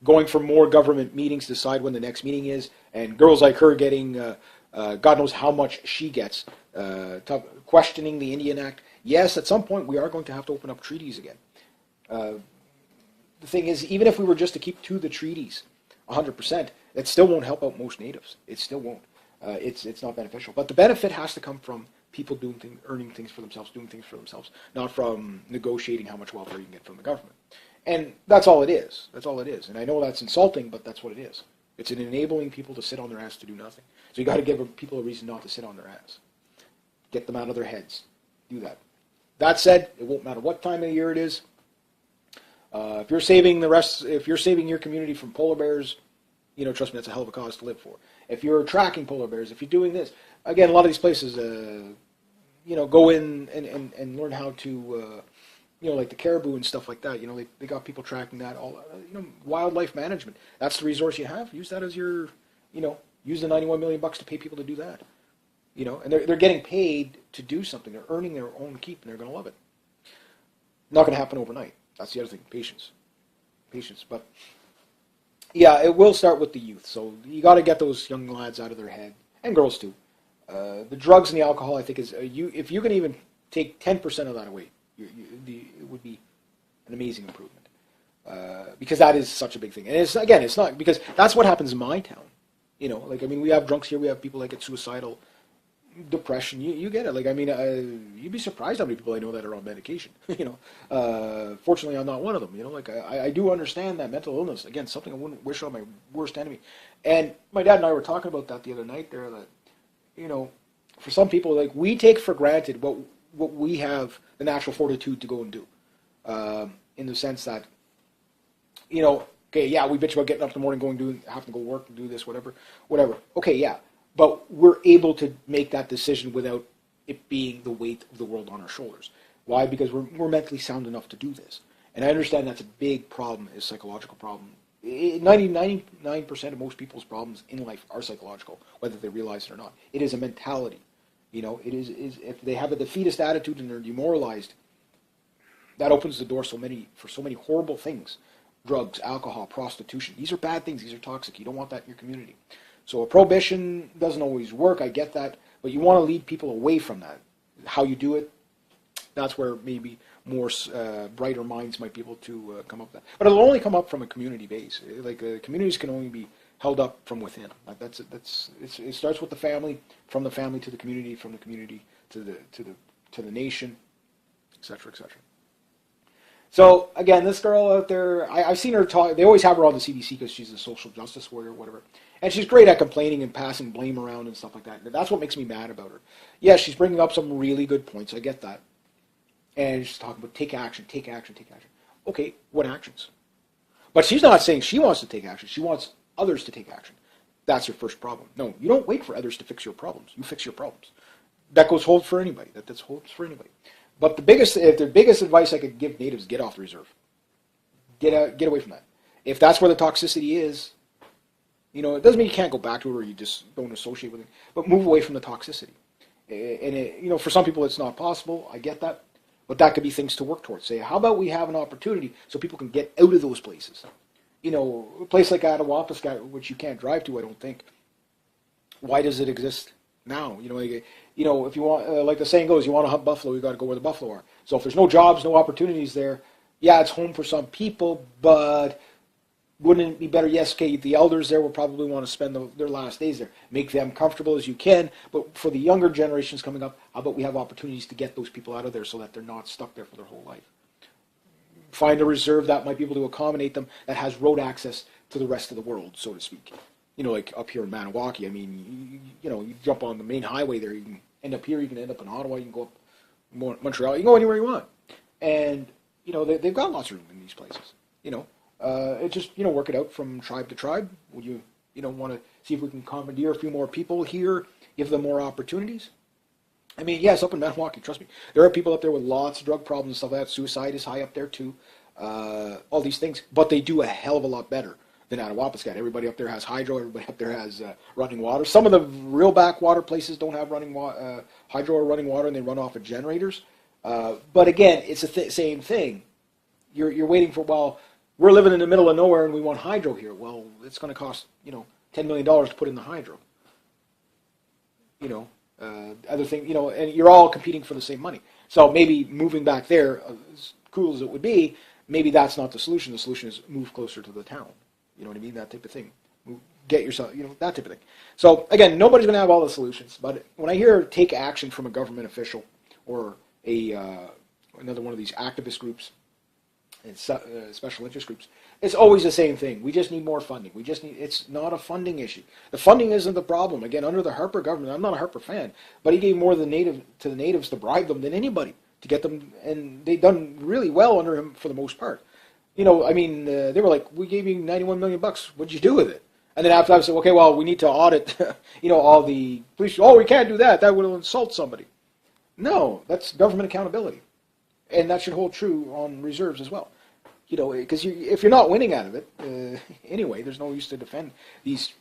Speaker 1: Going for more government meetings, decide when the next meeting is, and girls like her getting, God knows how much she gets, questioning the Indian Act. Yes, at some point we are going to have to open up treaties again. The thing is, even if we were just to keep to the treaties 100%, it still won't help out most natives. It still won't. It's not beneficial. But the benefit has to come from people doing things, earning things for themselves, doing things for themselves, not from negotiating how much welfare you can get from the government. And that's all it is. That's all it is. And I know that's insulting, but that's what it is. It's an enabling people to sit on their ass to do nothing. So you got to give people a reason not to sit on their ass. Get them out of their heads. Do that. That said, it won't matter what time of the year it is. If you're saving your community from polar bears, trust me, that's a hell of a cause to live for. If you're tracking polar bears, if you're doing this, again, a lot of these places, go in and learn how to, like the caribou and stuff like that. They got people tracking that. All wildlife management. That's the resource you have. Use that as your, use the 91 million bucks to pay people to do that. And they're getting paid to do something. They're earning their own keep, and they're going to love it. Not going to happen overnight. That's the other thing. Patience. But yeah, it will start with the youth. So you got to get those young lads out of their head, and girls too. The drugs and the alcohol, I think, if you can even take 10% of that away, it would be an amazing improvement. Because that is such a big thing. And it's not, because that's what happens in my town. We have drunks here, we have people that get suicidal, depression, you get it. You'd be surprised how many people I know that are on medication. Fortunately, I'm not one of them. I do understand that mental illness, again, something I wouldn't wish on my worst enemy. And my dad and I were talking about that the other night there, that, for some people, we take for granted what we have the natural fortitude to go and do. In the sense that, okay, yeah, we bitch about getting up in the morning, having to go work and do this, whatever. Okay, yeah. But we're able to make that decision without it being the weight of the world on our shoulders. Why? Because we're mentally sound enough to do this. And I understand that's a big problem, is psychological problem. 99% of most people's problems in life are psychological, whether they realize it or not. It is a mentality. It is if they have a defeatist attitude and they're demoralized, that opens the door for so many horrible things. Drugs, alcohol, prostitution. These are bad things. These are toxic. You don't want that in your community. So a prohibition doesn't always work, I get that, but you want to lead people away from that. How you do it, that's where maybe more brighter minds might be able to come up with that. But it'll only come up from a community base. Communities can only be held up from within. It starts with the family, from the family to the community, from the community to the nation, etc., etc. So again, this girl out there, I've seen her talk. They always have her on the CBC because she's a social justice warrior, or whatever. And she's great at complaining and passing blame around and stuff like that. That's what makes me mad about her. Yeah, she's bringing up some really good points. I get that. And she's talking about take action, take action, take action. Okay, what actions? But she's not saying she wants to take action. She wants others to take action. That's your first problem. No, you don't wait for others to fix your problems. You fix your problems. That goes hold for anybody. That's holds for anybody. But the biggest advice I could give natives: get off the reserve. Get away from that. If that's where the toxicity is, it doesn't mean you can't go back to it or you just don't associate with it. But move away from the toxicity. And for some people it's not possible. I get that, but that could be things to work towards. Say, how about we have an opportunity so people can get out of those places? A place like Attawapiskat, which you can't drive to, I don't think. Why does it exist now? If you want, like the saying goes, you want to hunt buffalo, you got to go where the buffalo are. So if there's no jobs, no opportunities there, yeah, it's home for some people, but wouldn't it be better? Yes, okay, the elders there will probably want to spend their last days there. Make them comfortable as you can, but for the younger generations coming up, how about we have opportunities to get those people out of there so that they're not stuck there for their whole life? Find a reserve that might be able to accommodate them, that has road access to the rest of the world, so to speak. Like up here in Maniwaki, I mean, you jump on the main highway there, you can end up here, you can end up in Ottawa, you can go up Montreal, you can go anywhere you want. And, they've got lots of room in these places, It just, work it out from tribe to tribe. Would you, want to see if we can commandeer a few more people here, give them more opportunities? I mean, yes, up in Maniwaki, trust me, there are people up there with lots of drug problems and stuff like that. Suicide is high up there too. All these things, but they do a hell of a lot better than Attawapiskat. Everybody up there has hydro. Everybody up there has running water. Some of the real backwater places don't have hydro or running water, and they run off of generators. But again, it's the same thing. You're waiting for, well, we're living in the middle of nowhere and we want hydro here. Well, it's going to cost $10 million to put in the hydro. Other thing, and you're all competing for the same money. So maybe moving back there, as cool as it would be, maybe that's not the solution. The solution is move closer to the town. You know what I mean? That type of thing. Get yourself, that type of thing. So again, nobody's going to have all the solutions. But when I hear take action from a government official or another one of these activist groups and special interest groups, it's always the same thing. We just need more funding. It's not a funding issue. The funding isn't the problem. Again, under the Harper government, I'm not a Harper fan, but he gave more to the natives to bribe them than anybody to get them, and they've done really well under him for the most part. They were like, we gave you $91 million. What'd you do with it? And then after I said, okay, well, we need to audit, all the police. Oh, we can't do that. That will insult somebody. No, that's government accountability. And that should hold true on reserves as well. Because if you're not winning out of it, anyway, there's no use to defend these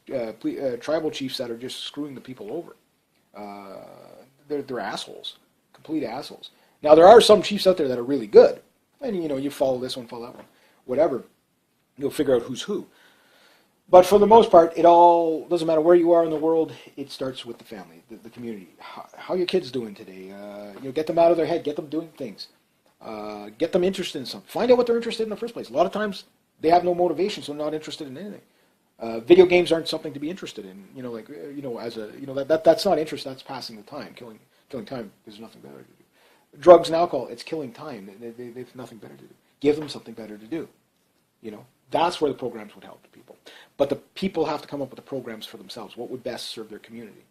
Speaker 1: tribal chiefs that are just screwing the people over. They're assholes, complete assholes. Now, there are some chiefs out there that are really good. And, you follow this one, follow that one, whatever. You'll figure out who's who. But for the most part, it all doesn't matter where you are in the world. It starts with the family, the community. How are your kids doing today? Get them out of their head. Get them doing things. Get them interested in something. Find out what they're interested in the first place. A lot of times they have no motivation, so they're not interested in anything. Video games aren't something to be interested in. That's not interest. That's passing the time, killing time. There's nothing better to do. Drugs and alcohol, it's killing time. They've nothing better to do. Give them something better to do. That's where the programs would help the people. But the people have to come up with the programs for themselves. What would best serve their community?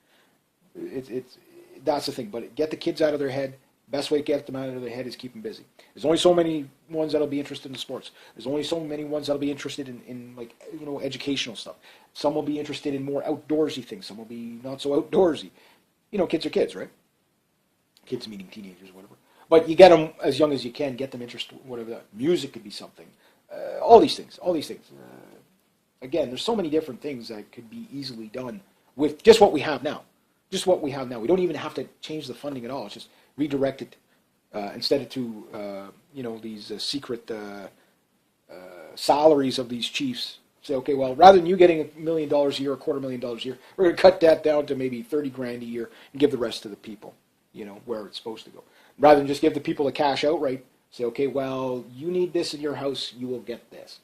Speaker 1: That's the thing. But get the kids out of their head. Best way to get them out of their head is keep them busy. There's only so many ones that'll be interested in sports. There's only so many ones that'll be interested in educational stuff. Some will be interested in more outdoorsy things. Some will be not so outdoorsy. Kids are kids, right? Kids meeting teenagers, whatever. But you get them as young as you can. Get them interested. Whatever. Music could be something. All these things. Again, there's so many different things that could be easily done with just what we have now. We don't even have to change the funding at all. It's just redirect it instead of to these secret salaries of these chiefs. Say, okay, well, rather than you getting $1 million a year, $250,000 a year, we're going to cut that down to maybe $30,000 a year and give the rest to the people. Where it's supposed to go. Rather than just give the people the cash outright, say, okay, well, you need this in your house, you will get this.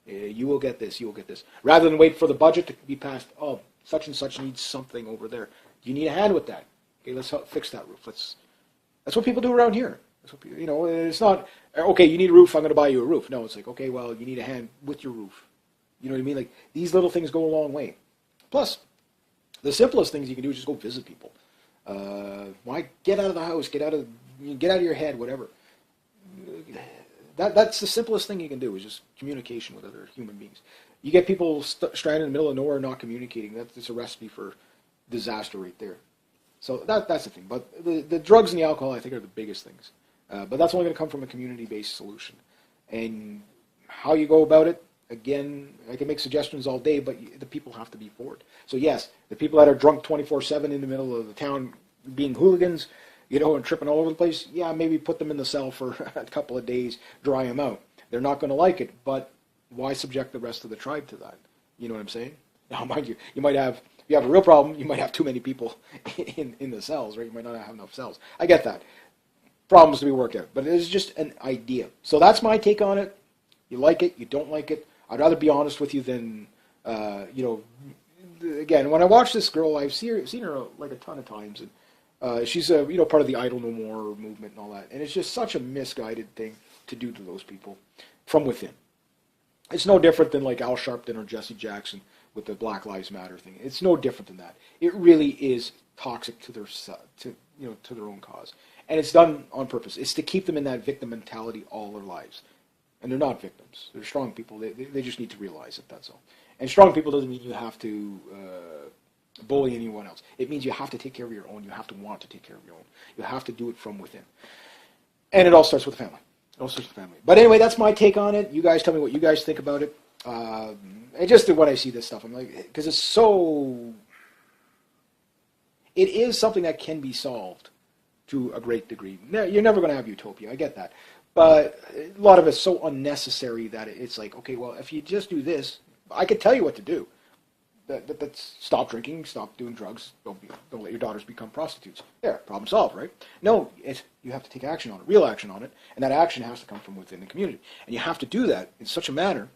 Speaker 1: You will get this, you will get this. Rather than wait for the budget to be passed, oh, such and such needs something over there. Do you need a hand with that? Okay, let's help fix that roof. That's what people do around here. That's what people, it's not, okay, you need a roof, I'm going to buy you a roof. No, it's like, okay, well, you need a hand with your roof. You know what I mean? Like, these little things go a long way. Plus, the simplest things you can do is just go visit people. Why get out of the house? Get out of your head. Whatever. That's the simplest thing you can do is just communication with other human beings. You get people stranded in the middle of nowhere not communicating. That's a recipe for disaster right there. So that's the thing. But the drugs and the alcohol, I think, are the biggest things. But that's only going to come from a community-based solution. And how you go about it, again, I can make suggestions all day, but the people have to be for it. So yes, the people that are drunk 24/7 in the middle of the town being hooligans, and tripping all over the place, yeah, maybe put them in the cell for a couple of days, dry them out. They're not going to like it, but why subject the rest of the tribe to that? You know what I'm saying? Now, mind you, if you have a real problem, you might have too many people in the cells, right? You might not have enough cells. I get that. Problems to be worked out, but it is just an idea. So that's my take on it. You like it, you don't like it. I'd rather be honest with you than, again, when I watch this girl, I've seen her like a ton of times, and she's part of the Idle No More movement and all that, and it's just such a misguided thing to do to those people from within. It's no different than like Al Sharpton or Jesse Jackson with the Black Lives Matter thing. It's no different than that. It really is toxic to their own cause. And it's done on purpose. It's to keep them in that victim mentality all their lives. And they're not victims. They're strong people. They just need to realize it, that's all. And strong people doesn't mean you have to bully anyone else. It means you have to take care of your own. You have to want to take care of your own. You have to do it from within. And it all starts with the family. It all starts with the family. But anyway, that's my take on it. You guys tell me what you guys think about it. And just when I see this stuff, I'm like, because it is something that can be solved to a great degree. You're never going to have utopia, I get that. But a lot of it's so unnecessary that it's like, okay, well, if you just do this, I could tell you what to do. That's stop drinking, stop doing drugs, don't let your daughters become prostitutes. There, problem solved, right? No, you have to take action on it, real action on it, and that action has to come from within the community. And you have to do that in such a manner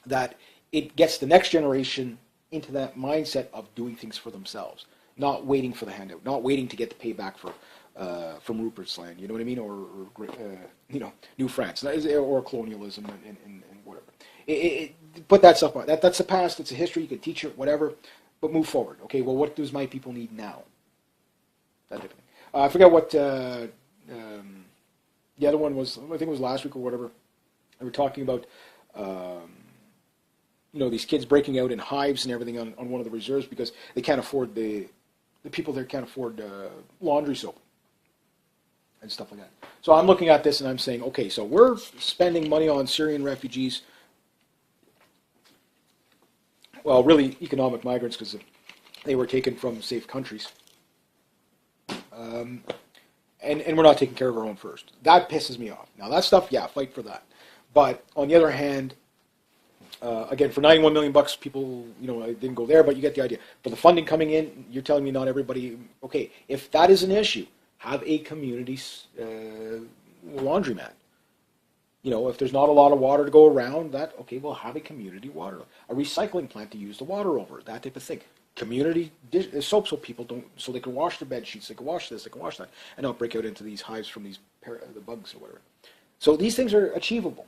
Speaker 1: that it gets the next generation into that mindset of doing things for themselves, not waiting for the handout, not waiting to get the payback from Rupert's land, you know what I mean, or New France, or colonialism and whatever. Put that stuff on. That's the past. It's a history. You can teach it, whatever, but move forward. Okay, well, what does my people need now? That type of thing. I forget what the other one was. I think it was last week or whatever. They were talking about these kids breaking out in hives and everything on one of the reserves because they can't afford the people there can't afford laundry soap and stuff like that. So I'm looking at this and I'm saying, okay, so we're spending money on Syrian refugees. Well, really economic migrants because they were taken from safe countries. And we're not taking care of our own first. That pisses me off. Now that stuff, yeah, fight for that. But on the other hand, again, for $91 million, people, I didn't go there, but you get the idea. For the funding coming in, you're telling me not everybody, okay, if that is an issue, have a community laundromat. If there's not a lot of water to go around, we'll have a community water, a recycling plant to use the water over, that type of thing. Community soap so they can wash their bed sheets, they can wash this, they can wash that, and not break out into these hives from the bugs or whatever. So these things are achievable.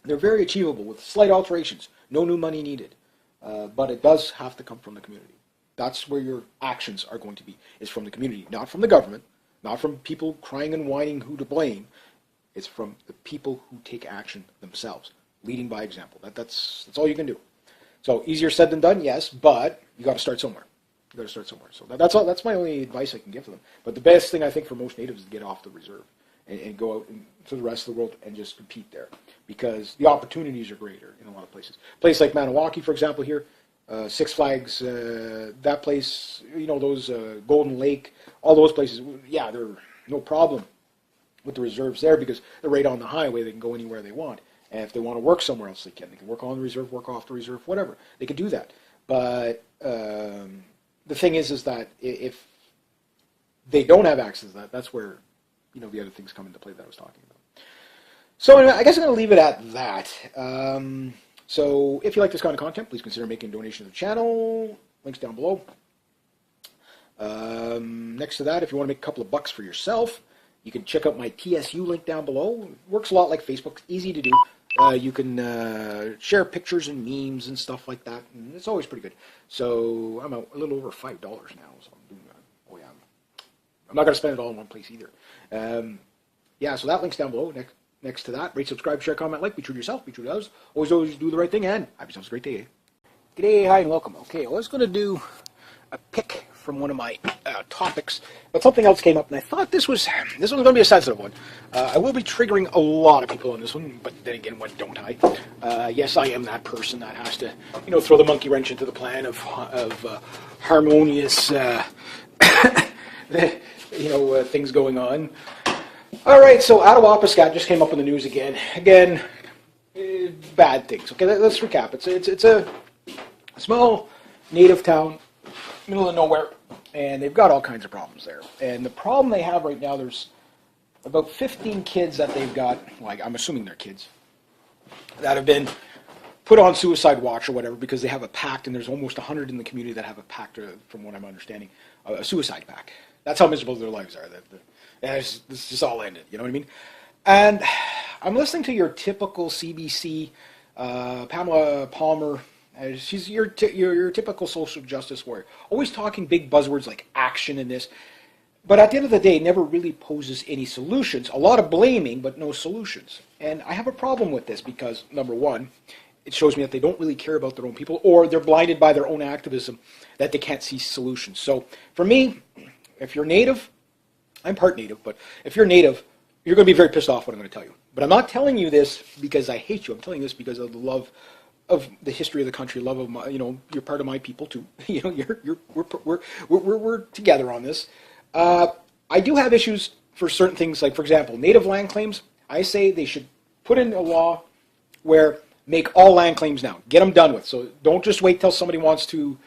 Speaker 1: They're very achievable with slight alterations, no new money needed, but it does have to come from the community. That's where your actions are going to be, is from the community, not from the government, not from people crying and whining who to blame. It's from the people who take action themselves, leading by example. That's all you can do. So easier said than done, yes, but you got to start somewhere. You got to start somewhere. So that's all. That's my only advice I can give to them. But the best thing I think for most natives is to get off the reserve and go out to the rest of the world and just compete there, because the opportunities are greater in a lot of places. A place like Maniwaki, for example, here, Six Flags, that place, those Golden Lake, all those places. Yeah, they're no problem with the reserves there because they're right on the highway. They can go anywhere they want. And if they want to work somewhere else, they can. They can work on the reserve, work off the reserve, whatever. They can do that. But the thing is that if they don't have access to that, that's where the other things come into play that I was talking about. So anyway, I guess I'm going to leave it at that. So if you like this kind of content, please consider making a donation to the channel. Links down below. Next to that, if you want to make a couple of bucks for yourself, you can check out my TSU link down below. It works a lot like Facebook. It's easy to do. You can share pictures and memes and stuff like that. And it's always pretty good. So I'm a little over $5 now. So I'm doing that. Oh yeah. I'm not going to spend it all in one place either. Yeah, so that link's down below. Next to that, rate, subscribe, share, comment, like. Be true to yourself, be true to others. Always do the right thing, and have yourselves a great day. G'day, hi, and welcome. Okay, I was going to do a pick from one of my topics, but something else came up, and I thought this one's going to be a sensitive one. I will be triggering a lot of people on this one, but then again, what don't I? Yes, I am that person that has to, throw the monkey wrench into the plan of harmonious, things going on. All right, so Attawapiskat just came up in the news again. Again, bad things. Okay, let's recap. It's a small native town, middle of nowhere, and they've got all kinds of problems there. And the problem they have right now, there's about 15 kids that they've got, like I'm assuming they're kids, that have been put on suicide watch or whatever because they have a pact, and there's almost 100 in the community that have a pact, from what I'm understanding, a suicide pact. That's how miserable their lives are. This just all ended, you know what I mean? And I'm listening to your typical CBC, Pamela Palmer. She's your typical social justice warrior, always talking big buzzwords like action and this. But at the end of the day, never really poses any solutions. A lot of blaming, but no solutions. And I have a problem with this because, number one, it shows me that they don't really care about their own people, or they're blinded by their own activism that they can't see solutions. So for me, if you're Native, I'm part Native, but if you're Native, you're going to be very pissed off what I'm going to tell you. But I'm not telling you this because I hate you. I'm telling you this because of the love of the history of the country, love of my, you're part of my people too. We're together on this. I do have issues for certain things, like for example, native land claims. I say they should put in a law where make all land claims now, get them done with. So don't just wait till somebody wants to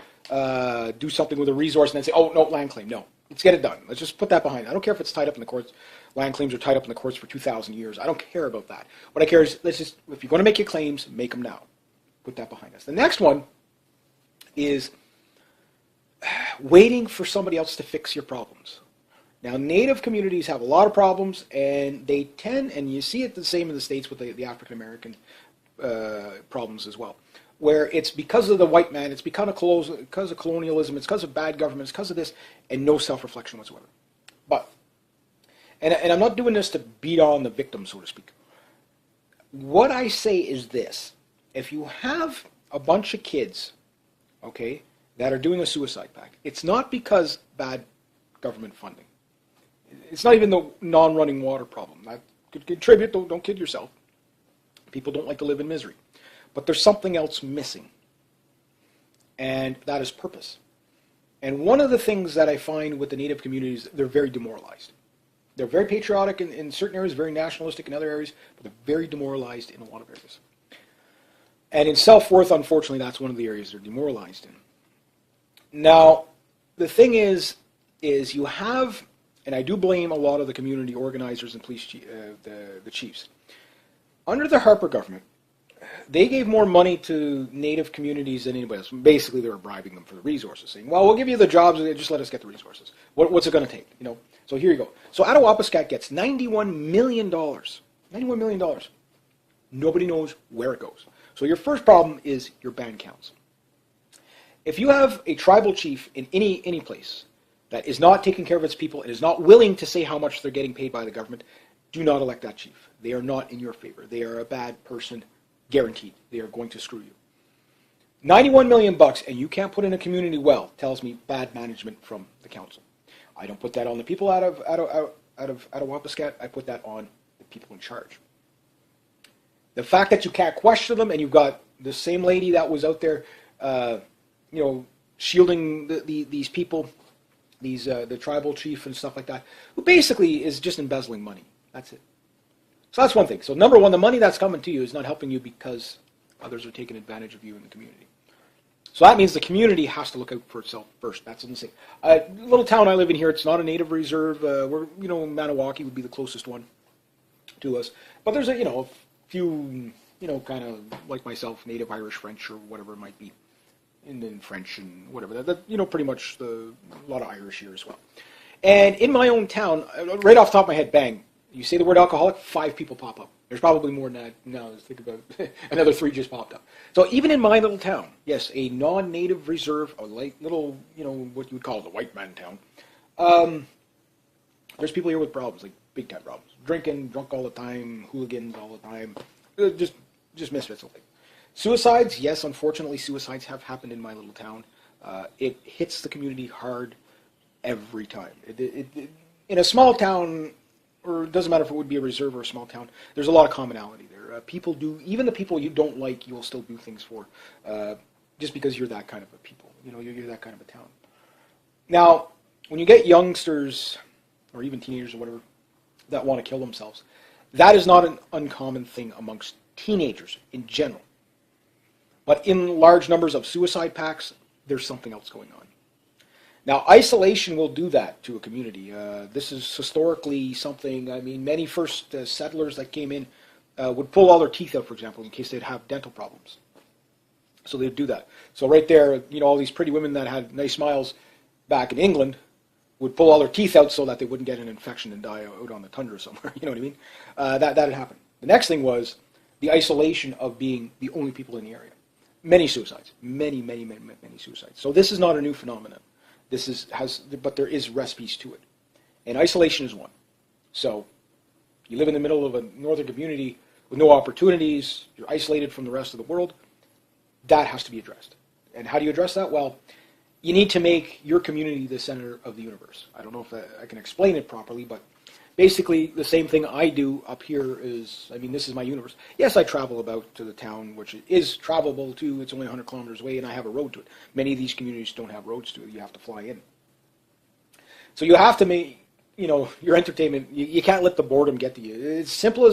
Speaker 1: do something with a resource and then say, oh no, land claim. No, let's get it done. Let's just put that behind. I don't care if it's tied up in the courts. Land claims are tied up in the courts for 2,000 years. I don't care about that. What I care is if you're going to make your claims, make them now. Put that behind us. The next one is waiting for somebody else to fix your problems. Now, Native communities have a lot of problems, and they tend, and you see it the same in the States with the African American problems as well, where it's because of the white man, it's because of colonialism, it's because of bad government, it's because of this, and no self-reflection whatsoever. But, and I'm not doing this to beat on the victim, so to speak. What I say is this. If you have a bunch of kids, okay, that are doing a suicide pact, it's not because bad government funding. It's not even the non-running water problem. That could contribute, don't kid yourself. People don't like to live in misery. But there's something else missing, and that is purpose. And one of the things that I find with the Native communities, they're very demoralized. They're very patriotic in certain areas, very nationalistic in other areas, but they're very demoralized in a lot of areas. And in self-worth, unfortunately, that's one of the areas they're demoralized in. Now, the thing is you have, and I do blame a lot of the community organizers and police, the chiefs. Under the Harper government, they gave more money to Native communities than anybody else. Basically, they were bribing them for the resources, saying, well, we'll give you the jobs, just let us get the resources. What's it going to take? So here you go. So Attawapiskat gets $91 million. $91 million. Nobody knows where it goes. So your first problem is your band counts. If you have a tribal chief in any place that is not taking care of its people and is not willing to say how much they're getting paid by the government, do not elect that chief. They are not in your favor. They are a bad person, guaranteed. They are going to screw you. 91 million bucks, and you can't put in a community well, tells me bad management from the council. I don't put that on the people out of Attawapiskat. I put that on the people in charge. The fact that you can't question them, and you've got the same lady that was out there, shielding these people, the tribal chief and stuff like that, who basically is just embezzling money. That's it. So that's one thing. So number one, the money that's coming to you is not helping you because others are taking advantage of you in the community. So that means the community has to look out for itself first. That's what I'm saying. Little town I live in here, it's not a native reserve. Maniwaki would be the closest one to us. But there's a few, kind of like myself, native Irish, French, or whatever it might be, and then French and whatever. Pretty much a lot of Irish here as well. And in my own town, right off the top of my head, bang, you say the word alcoholic, 5 people pop up. There's probably more than that now. Let's think about it. Another 3 just popped up. So even in my little town, yes, a non-native reserve, a little, what you would call the white man town, there's people here with problems. Like big time problems. Drinking, drunk all the time, hooligans all the time, just misfits of things. Suicides, yes, unfortunately, suicides have happened in my little town. It hits the community hard every time. In a small town, or it doesn't matter if it would be a reserve or a small town, there's a lot of commonality there. People do, even the people you don't like, you will still do things for, just because you're that kind of a people. You know, you're that kind of a town. Now, when you get youngsters, or even teenagers or whatever, that want to kill themselves, that is not an uncommon thing amongst teenagers in general. But in large numbers of suicide pacts, there's something else going on. Now, isolation will do that to a community. This is historically something, I mean, many first settlers that came in would pull all their teeth out, for example, in case they'd have dental problems. So they'd do that. So right there, you know, all these pretty women that had nice smiles back in England would pull all their teeth out so that they wouldn't get an infection and die out on the tundra somewhere. You know what I mean? That had happened. The next thing was the isolation of being the only people in the area. Many suicides. Many suicides. So this is not a new phenomenon. But there is recipes to it. And isolation is one. So you live in the middle of a northern community with no opportunities, you're isolated from the rest of the world, that has to be addressed. And how do you address that? Well, you need to make your community the center of the universe. I don't know if I can explain it properly, but basically the same thing I do up here is, I mean, this is my universe. Yes, I travel about to the town, which is travelable too. It's only 100 kilometers away, and I have a road to it. Many of these communities don't have roads to it. You have to fly in. So you have to make, you know, your entertainment, you can't let the boredom get to you. It's simple as